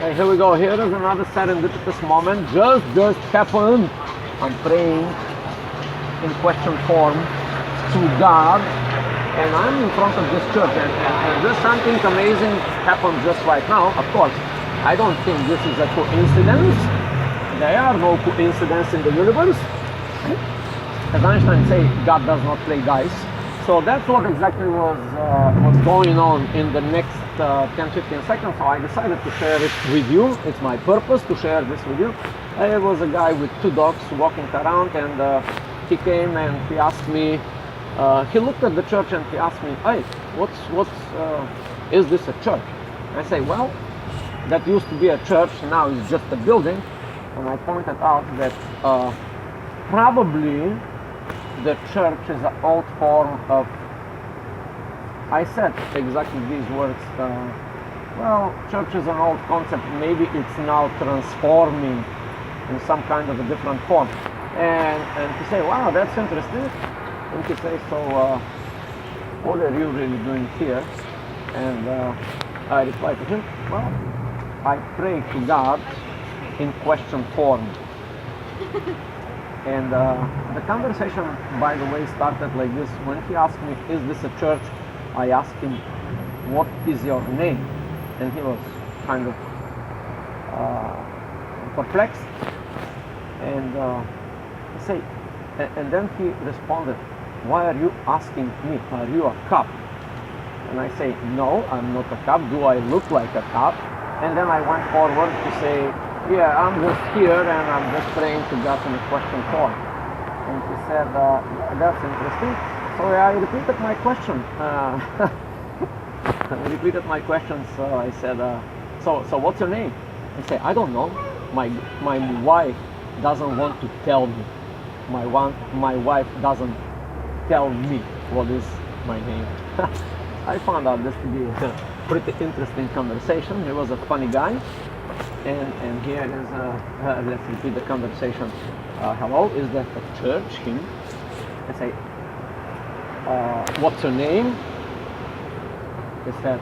Hey, here we go. Here is another serendipitous moment. Just happened. I'm praying in question form to God, and I'm in front of this church, and just something amazing happened just right now. Of course, I don't think this is a coincidence. There are no coincidences in the universe. As Einstein say, God does not play dice. So that's what exactly was going on in the next 10-15 seconds. So I decided to share it with you. It's my purpose to share this with you. There was a guy with 2 dogs walking around, and he came and he asked me, he looked at the church and he asked me, hey, is this a church? I say, well, that used to be a church, now it's just a building. And I pointed out that probably the church is an old form of, I said exactly these words, well, church is an old concept, maybe it's now transforming in some kind of a different form. And to say, wow, that's interesting. And to say, so what are you really doing here? And I replied to him, well, I pray to God in question form. And the conversation, by the way, started like this. When he asked me, is this a church? I asked him, what is your name? And he was kind of perplexed. And I say, and then he responded, why are you asking me? Are you a cop? And I say, no, I'm not a cop. Do I look like a cop? And then I went forward to say, yeah, I'm just here and I'm just praying to God in a question form. And he said, that's interesting. So I repeated my question. So I said, so what's your name? I say, I don't know. My wife doesn't want to tell me. My wife doesn't tell me what is my name. I found out this to be a pretty interesting conversation. He was a funny guy. And here is, let's repeat the conversation. Hello, is that a church? Him. I say, what's your name? He said,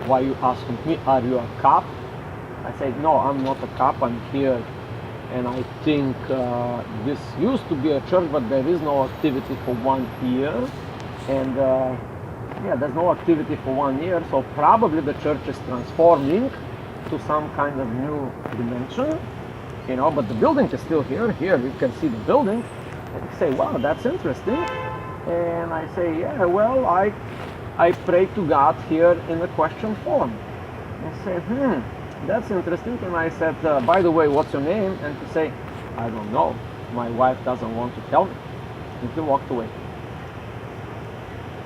why are you asking me? Are you a cop? I said, no, I'm not a cop, I'm here. And I think this used to be a church, but there is no activity for 1 year. And yeah, there's no activity for 1 year, so probably the church is transforming to some kind of new dimension, you know, but the building is still here. Here you can see the building. And you say, wow, that's interesting. And I say, yeah, well, I pray to God here in a question form. And I say, that's interesting. And I said, by the way, what's your name? And he say, I don't know. My wife doesn't want to tell me. And he walked away.